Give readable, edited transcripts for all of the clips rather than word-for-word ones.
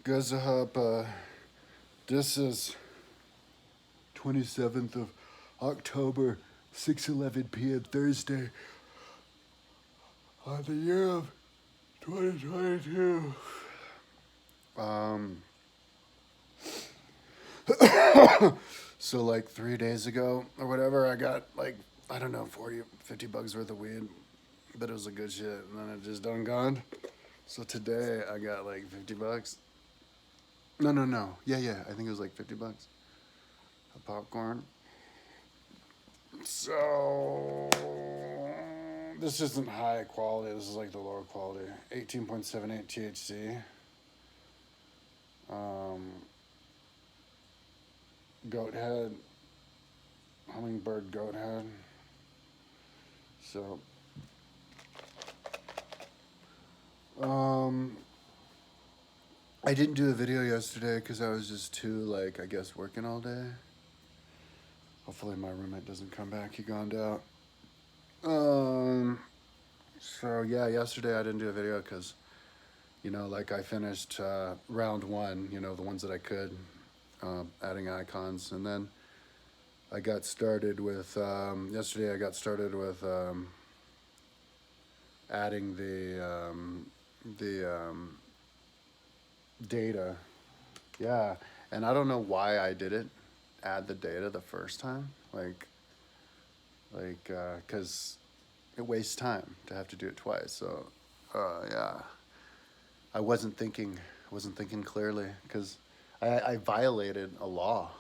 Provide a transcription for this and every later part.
Gazahap, this is 27th of October, 6:11 p.m. Thursday, on the year of 2022. Um, so like 3 days ago or whatever, I got like, I don't know, 40, 50 bucks worth of weed, but it was a good shit, and then it just done gone. So today I got like 50 bucks. No. Yeah, I think it was like 50 bucks. A popcorn. So this isn't high quality. This is like the lower quality. 18.78 THC. Um, Goat head. Hummingbird goat head. So, um, I didn't do a video yesterday because I was just too, like, I guess working all day. Hopefully my roommate doesn't come back. He gone out. So yeah, yesterday I didn't do a video because, like I finished round one, the ones that I could, adding icons. And then I got started with, yesterday I got started with adding the data. Yeah, and I don't know why I didn't add the data the first time. Because it wastes time to have to do it twice. So, yeah, I wasn't thinking clearly because I violated a law.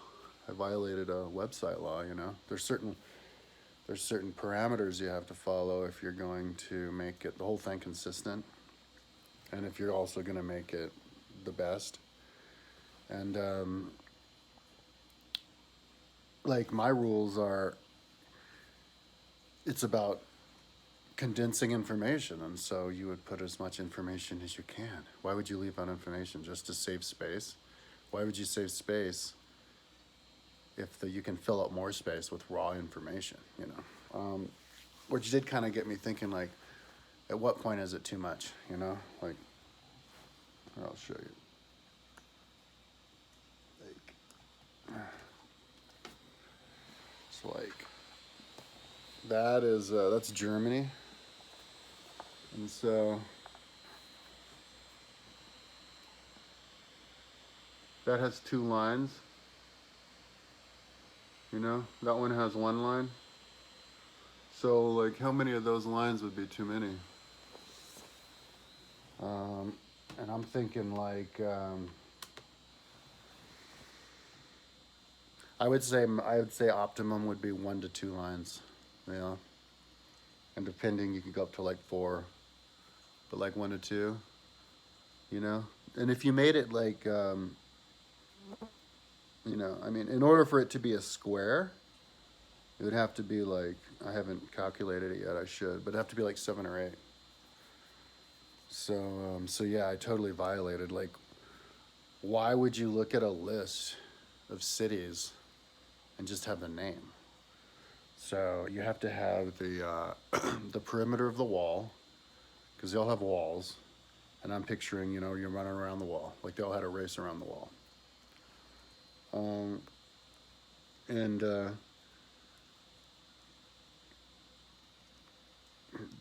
I violated a website law. There's certain parameters you have to follow if you're going to make it the whole thing consistent, and if you're also going to make it the best. And like my rules are, it's about condensing information, and so you would put as much information as you can. Why would you leave out information just to save space? Why would you save space if you can fill up more space with raw information? Which did kind of get me thinking, like, at what point is it too much? Like, I'll show you. Like that's Germany, and so that has two lines. That one has one line. So, like, how many of those lines would be too many? And I'm thinking, like, I would say optimum would be 1 to 2 lines, and depending, you could go up to like 4, but like 1 to 2, And if you made it like, I mean, in order for it to be a square, it would have to be like, I haven't calculated it yet. I should, but it'd have to be like 7 or 8. So yeah, I totally violated. Like, why would you look at a list of cities and just have the name? So you have to have the the perimeter of the wall, because they all have walls, and I'm picturing, you're running around the wall, like they all had a race around the wall. And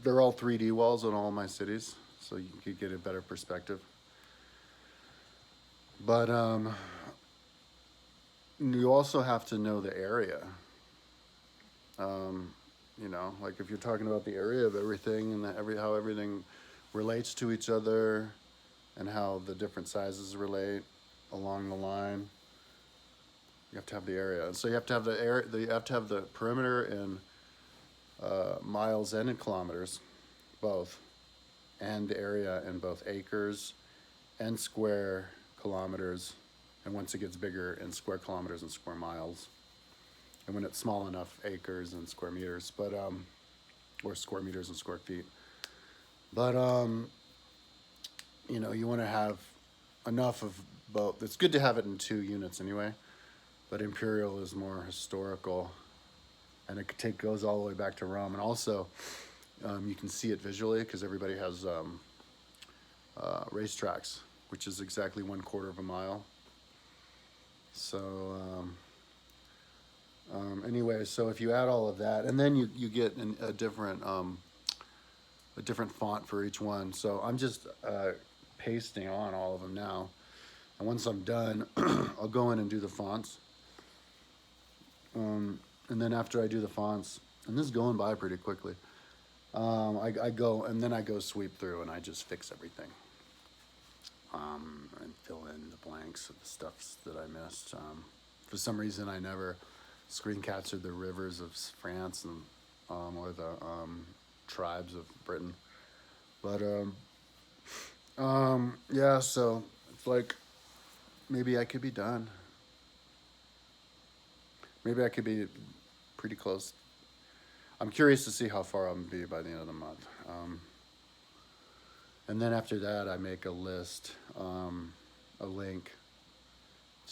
they're all 3D walls in all my cities, so you could get a better perspective. But you also have to know the area. Like if you're talking about the area of everything and how everything relates to each other, and how the different sizes relate along the line, you have to have the area. And so you have to have the area. You have to have the perimeter in miles and in kilometers, both, and the area in both acres and square kilometers, and once it gets bigger, in square kilometers and square miles, and when it's small enough, acres and square meters, but or square meters and square feet. But you want to have enough of both. It's good to have it in 2 units anyway, but imperial is more historical, and it goes all the way back to Rome, and also you can see it visually because everybody has racetracks which is exactly 1/4 of a mile. So anyway, so if you add all of that, and then you get a different font for each one. So I'm just pasting on all of them now. And once I'm done, I'll go in and do the fonts. And then after I do the fonts, and this is going by pretty quickly, I go, and then I go sweep through and I just fix everything. And fill in the blanks of the stuff that I missed. For some reason, I never screen captured the rivers of France and or the tribes of Britain. But yeah, so it's like maybe I could be done. Maybe I could be pretty close. I'm curious to see how far I'm gonna be by the end of the month. And then after that, I make a list, a link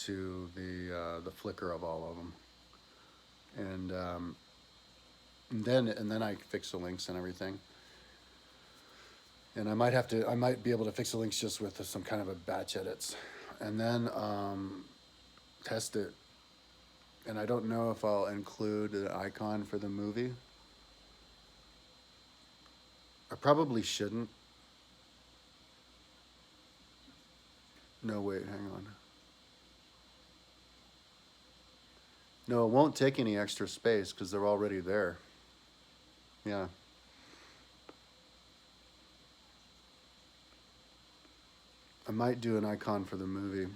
to the Flickr of all of them, and then I fix the links and everything. And I might be able to fix the links just with some kind of a batch edits, and then test it. And I don't know if I'll include an icon for the movie. I probably shouldn't. No, wait, hang on. No, it won't take any extra space because they're already there. Yeah. I might do an icon for the movie.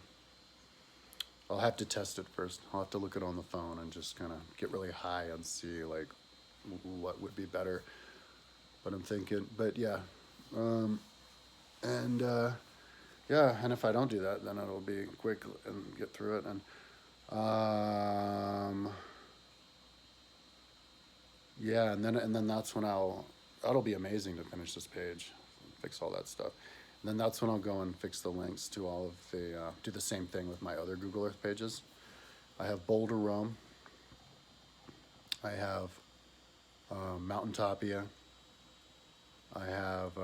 I'll have to test it first. I'll have to look it on the phone and just kind of get really high and see like what would be better. But I'm thinking, but yeah. Yeah, and if I don't do that, then it'll be quick and get through it. And yeah, and then that's when that'll be amazing to finish this page, fix all that stuff. And then that's when I'll go and fix the links to all of do the same thing with my other Google Earth pages. I have Boulder, Rome. I have Mountaintopia. I have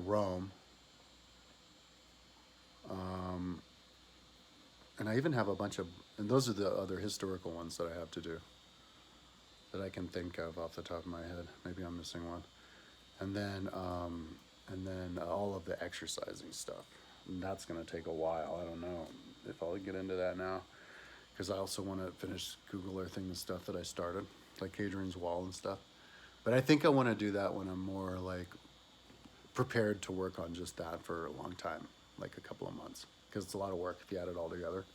Rome. And I even have a bunch of, and those are the other historical ones that I have to do that I can think of off the top of my head. Maybe I'm missing one. And then all of the exercising stuff. And that's going to take a while. I don't know if I'll get into that now, because I also want to finish Google Earthing the stuff that I started, like Hadrian's Wall and stuff. But I think I want to do that when I'm more like prepared to work on just that for a long time, like a couple of months, because it's a lot of work if you add it all together.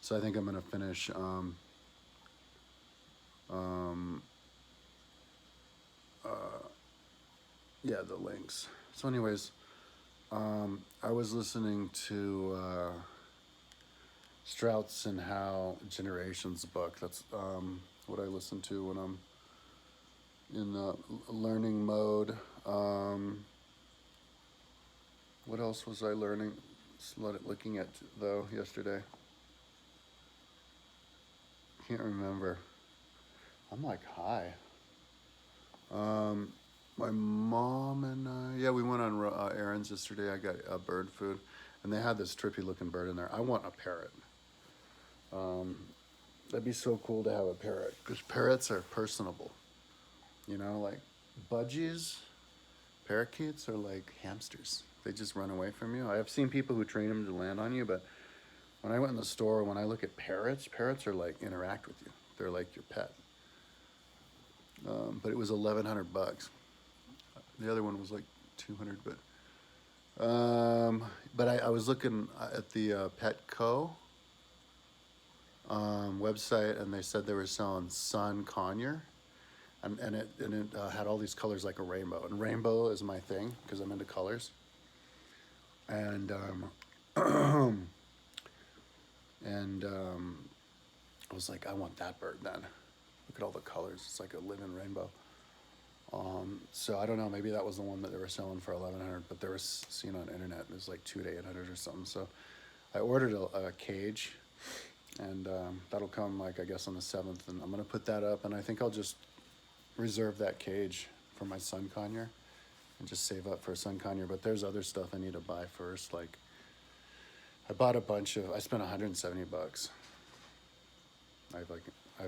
So I think I'm going to finish yeah, the links. So anyways, I was listening to Strauss and Howe Generations book. That's what I listen to when I'm in learning mode. What else was I looking at though yesterday? Can't remember. I'm like high. My mom and I, we went on errands yesterday. I got bird food, and they had this trippy looking bird in there. I want a parrot. That'd be so cool to have a parrot, because parrots are personable. You know, like budgies, parakeets are like hamsters. They just run away from you. I have seen people who train them to land on you, but when I went in the store, when I look at parrots are like interact with you. They're like your pet. But it was $1,100. The other one was like 200. But I was looking at the Petco website, and they said they were selling sun conure, and it had all these colors like a rainbow. And rainbow is my thing because I'm into colors. And I was like, I want that bird then. Look at all the colors. It's like a living rainbow. So I don't know. Maybe that was the one that they were selling for $1,100, but they were seen on the internet. It was like $200 to $800 or something. So I ordered a cage, and that'll come like I guess on the 7th, and I'm gonna put that up. And I think I'll just reserve that cage for my sun conure, and just save up for a sun conure. But there's other stuff I need to buy first. Like I bought a bunch of. I spent $170. I have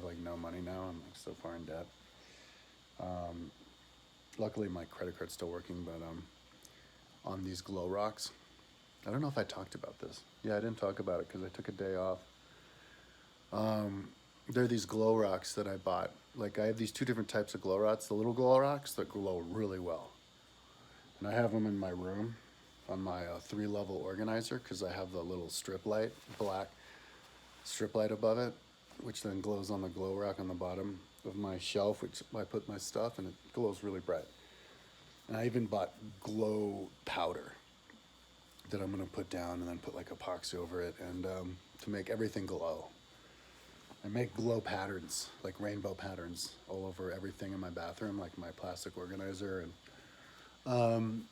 like no money now. I'm like so far in debt. Luckily my credit card's still working, but on these glow rocks. I don't know if I talked about this. Yeah, I didn't talk about it because I took a day off. There are these glow rocks that I bought. Like I have these two different types of glow rocks. The little glow rocks that glow really well. And I have them in my room on my 3-level organizer because I have the little strip light, black strip light above it, which then glows on the glow rock on the bottom of my shelf, which I put my stuff, and it glows really bright. And I even bought glow powder that I'm gonna put down and then put like epoxy over it, and to make everything glow. I make glow patterns, like rainbow patterns, all over everything in my bathroom, like my plastic organizer, and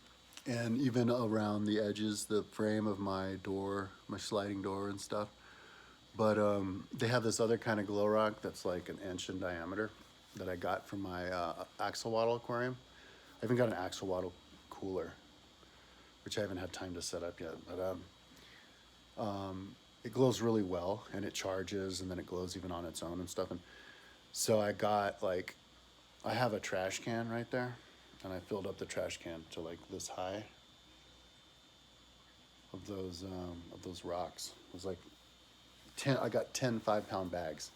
even around the edges, the frame of my door, my sliding door and stuff. But they have this other kind of glow rock that's like an inch in diameter that I got from my axolotl aquarium. I even got an axolotl cooler, which I haven't had time to set up yet. But it glows really well, and it charges, and then it glows even on its own and stuff. And so I got like, I have a trash can right there, and I filled up the trash can to like this high of those rocks. It was like 10. I got 10 5-pound bags.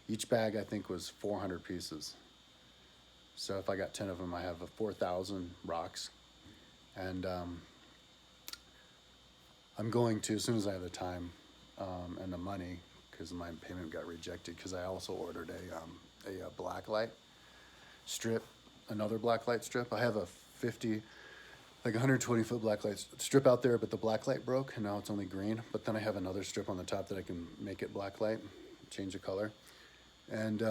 Each bag I think was 400 pieces. So if I got 10 of them, I have 4,000 rocks, and I'm going to, as soon as I have the time and the money, because my payment got rejected, because I also ordered a black light strip, another black light strip. I have a 120-foot black light strip out there, but the black light broke, and now it's only green. But then I have another strip on the top that I can make it black light, change the color. And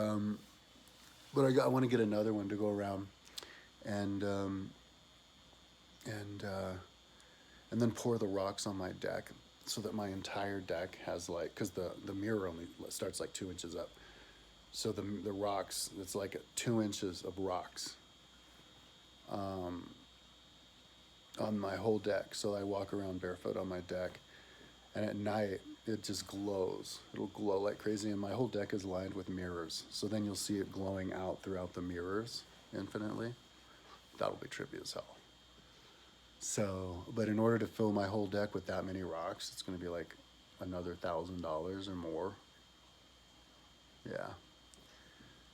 but I want to get another one to go around, and then pour the rocks on my deck, so that my entire deck has like, because the mirror only starts like 2 inches up, so the rocks, it's like 2 inches of rocks on my whole deck. So I walk around barefoot on my deck, and at night it just glows. It'll glow like crazy, and my whole deck is lined with mirrors. So then you'll see it glowing out throughout the mirrors infinitely. That'll be trippy as hell. So, but in order to fill my whole deck with that many rocks, it's going to be like another $1,000 or more. Yeah.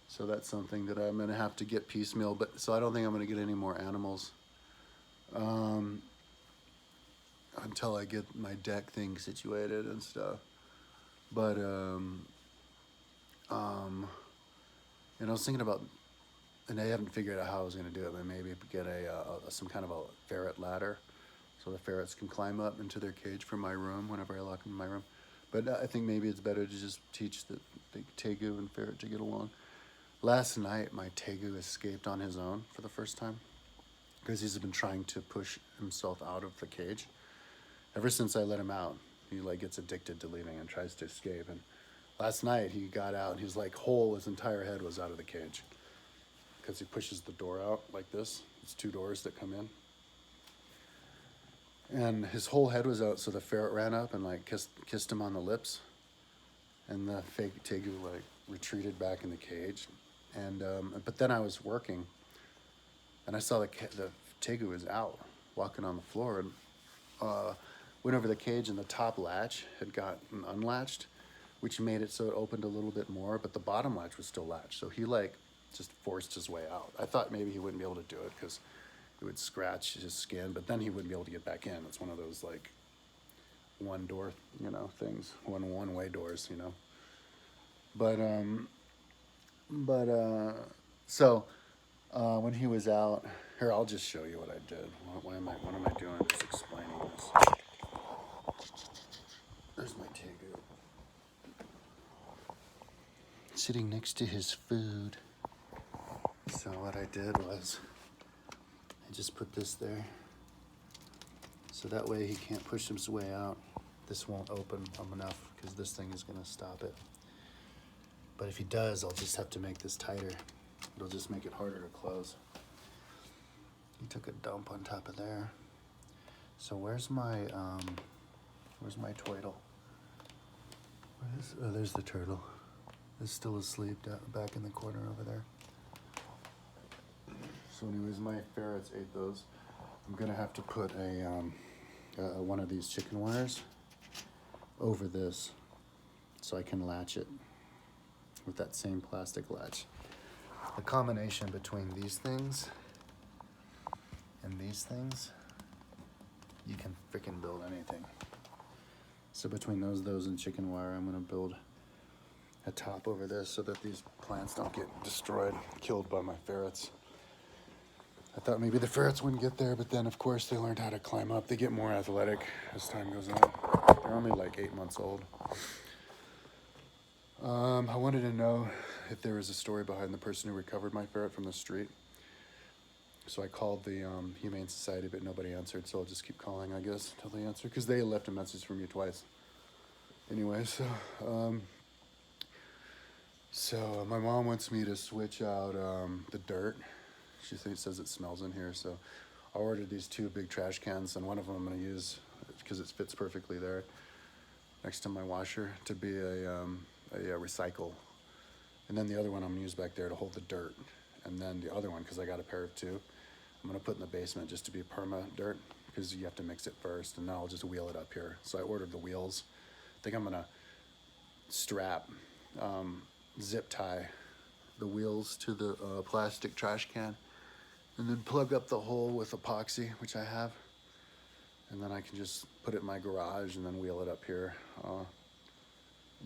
So that's something that I'm going to have to get piecemeal. But so I don't think I'm going to get any more animals until I get my deck thing situated and stuff. But and I was thinking about, and I haven't figured out how I was going to do it, but maybe get some kind of a ferret ladder, so the ferrets can climb up into their cage from my room whenever I lock them in my room. But I think maybe it's better to just teach the tegu and ferret to get along. Last night, my tegu escaped on his own for the first time, because he's been trying to push himself out of the cage. Ever since I let him out, he like gets addicted to leaving and tries to escape. And last night he got out, and he was like his entire head was out of the cage, because he pushes the door out like this. It's 2 doors that come in. And his whole head was out, so the ferret ran up and like kissed him on the lips. And the fake tegu like retreated back in the cage. And but then I was working, and I saw the tegu was out, walking on the floor, and went over the cage, and the top latch had gotten unlatched, which made it so it opened a little bit more, but the bottom latch was still latched. So he like just forced his way out. I thought maybe he wouldn't be able to do it because it would scratch his skin, but then he wouldn't be able to get back in. It's one of those like one door, things, one-way doors, So when he was out, here, I'll just show you what I did. What am I doing? Just explaining this. There's my tegu, sitting next to his food. So what I did was, I just put this there, so that way he can't push his way out. This won't open enough, because this thing is going to stop it. But if he does, I'll just have to make this tighter. It'll just make it harder to close. took a dump on top of there. So where's my turtle? Oh, there's the turtle. It's still asleep back in the corner over there. So anyways, my ferrets ate those. I'm gonna have to put one of these chicken wires over this so I can latch it with that same plastic latch. The combination between these things and these things, you can freaking build anything. So between those and chicken wire, I'm gonna build a top over this so that these plants don't get destroyed, killed by my ferrets. I thought maybe the ferrets wouldn't get there, but then of course they learned how to climb up. They get more athletic as time goes on. They're only like 8 months old. I wanted to know if there was a story behind the person who recovered my ferret from the street. So I called the Humane Society, but nobody answered, so I'll just keep calling, I guess, until they answer, because they left a message from you twice. Anyway, so my mom wants me to switch out the dirt. She says it smells in here, so I ordered these 2 big trash cans, and one of them I'm going to use, because it fits perfectly there, next to my washer, to be a recycle. And then the other one I'm going to use back there to hold the dirt. And then the other one, because I got a pair of 2, I'm going to put in the basement just to be perma dirt, because you have to mix it first, and then I'll just wheel it up here. So I ordered the wheels. I think I'm going to strap, zip tie the wheels to the plastic trash can, and then plug up the hole with epoxy, which I have. And then I can just put it in my garage and then wheel it up here.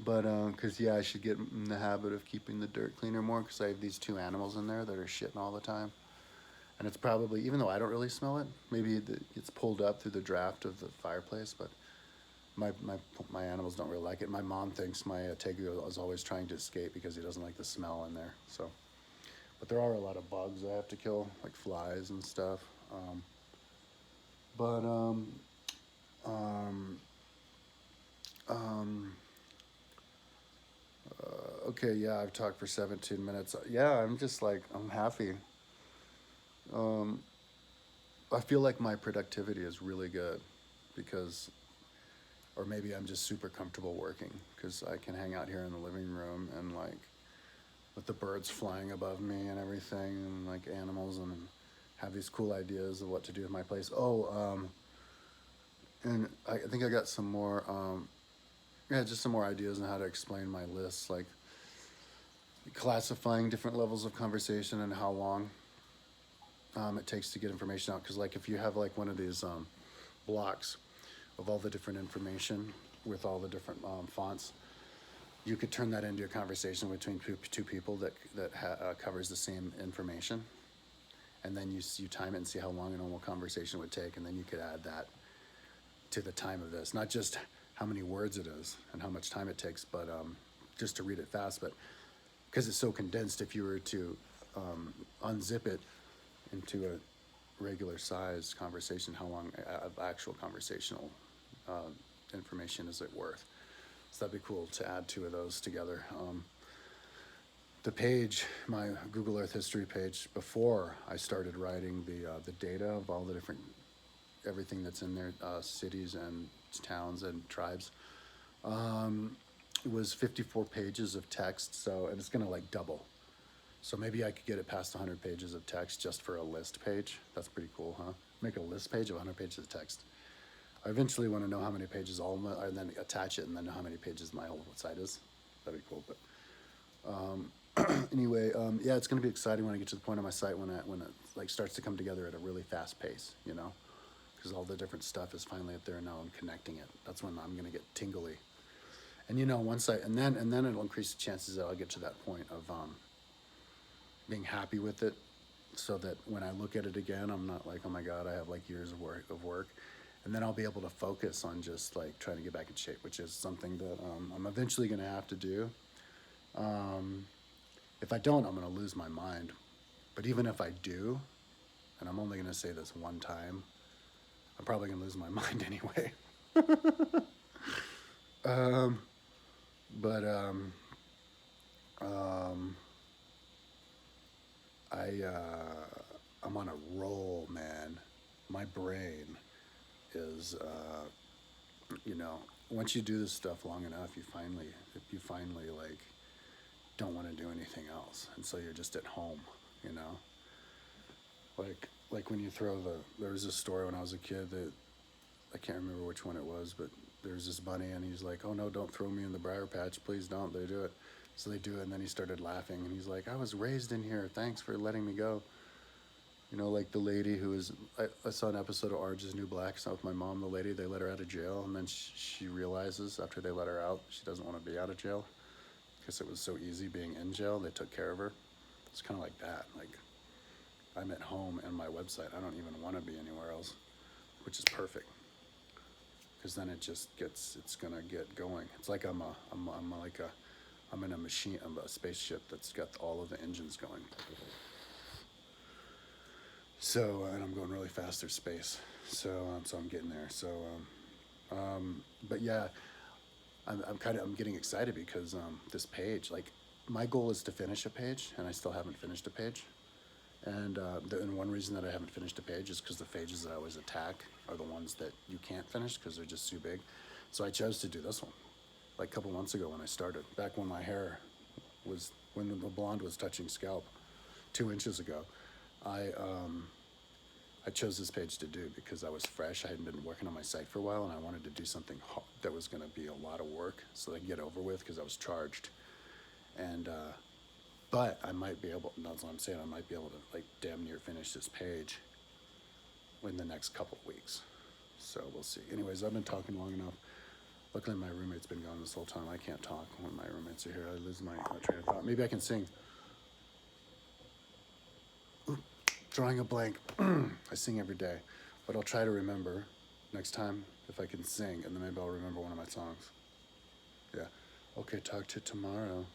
Cause yeah, I should get in the habit of keeping the dirt cleaner more, cause I have these 2 animals in there that are shitting all the time. And it's probably, even though I don't really smell it, maybe it's pulled up through the draft of the fireplace, but my animals don't really like it. My mom thinks my Tegrio is always trying to escape because he doesn't like the smell in there, so. But there are a lot of bugs I have to kill, like flies and stuff. Okay, yeah, I've talked for 17 minutes. Yeah, I'm just like, I'm happy. I feel like my productivity is really good because, or maybe I'm just super comfortable working because I can hang out here in the living room and like with the birds flying above me and everything, and like animals, and have these cool ideas of what to do with my place. And I think I got some more, just some more ideas on how to explain my lists, like classifying different levels of conversation and how long it takes to get information out. Because like if you have like one of these blocks of all the different information with all the different fonts, you could turn that into a conversation between 2 people that covers the same information. And then you time it and see how long a normal conversation would take, and then you could add that to the time of this. Not just how many words it is and how much time it takes, but just to read it fast. But because it's so condensed, if you were to unzip it into a regular size conversation, how long of actual conversational information is it worth? So that'd be cool to add 2 of those together. The page, my Google Earth history page, before I started writing the data of all the different, everything that's in there, cities and towns and tribes, it was 54 pages of text, so, and it's gonna like double. So maybe I could get it past 100 pages of text just for a list page. That's pretty cool, huh? Make a list page of 100 pages of text. I eventually want to know how many pages and then attach it, and then know how many pages my whole site is. That'd be cool. But anyway, yeah, it's going to be exciting when I get to the point on my site when it like starts to come together at a really fast pace, you know, because all the different stuff is finally up there, and now I'm connecting it. That's when I'm going to get tingly. And you know, and then it'll increase the chances that I'll get to that point of being happy with it, so that when I look at it again, I'm not like, oh my God, I have like years of work. And then I'll be able to focus on just like trying to get back in shape, which is something that I'm eventually going to have to do. If I don't, I'm going to lose my mind. But even if I do, and I'm only going to say this one time, I'm probably going to lose my mind anyway. I'm on a roll, man. My brain is, you know, once you do this stuff long enough, you finally like don't want to do anything else, and so you're just at home, you know. Like when you throw there was this story when I was a kid that I can't remember which one it was, but there's this bunny and he's like, oh no, don't throw me in the briar patch, please don't. They do it. So they do it, and then he started laughing and he's like, I was raised in here, thanks for letting me go. You know, like the lady who was, I saw an episode of Orange is the New Black, so with my mom, the lady, they let her out of jail, and then she realizes after they let her out, she doesn't want to be out of jail because it was so easy being in jail, they took care of her. It's kind of like that. Like, I'm at home and my website, I don't even want to be anywhere else, which is perfect. Because then it just gets, it's gonna get going. It's like I'm in a machine, I'm a spaceship that's got all of the engines going. So, and I'm going really fast through space. So I'm getting there. So, but yeah, I'm getting excited because this page, like, my goal is to finish a page, and I still haven't finished a page. And one reason that I haven't finished a page is because the pages that I always attack are the ones that you can't finish because they're just too big. So I chose to do this one, like a couple months ago when I started, back when my hair was, when the blonde was touching scalp, 2 inches ago. I chose this page to do because I was fresh. I hadn't been working on my site for a while, and I wanted to do something that was going to be a lot of work so I could get over with because I was charged. And but I might be able. That's what I'm saying. I might be able to like damn near finish this page in the next couple of weeks. So we'll see. Anyways, I've been talking long enough. Luckily, my roommate's been gone this whole time. I can't talk when my roommates are here. I lose my train of thought. Maybe I can sing. Drawing a blank. I sing every day, but I'll try to remember next time if I can sing, and then maybe I'll remember one of my songs. Yeah. Okay, talk to you tomorrow.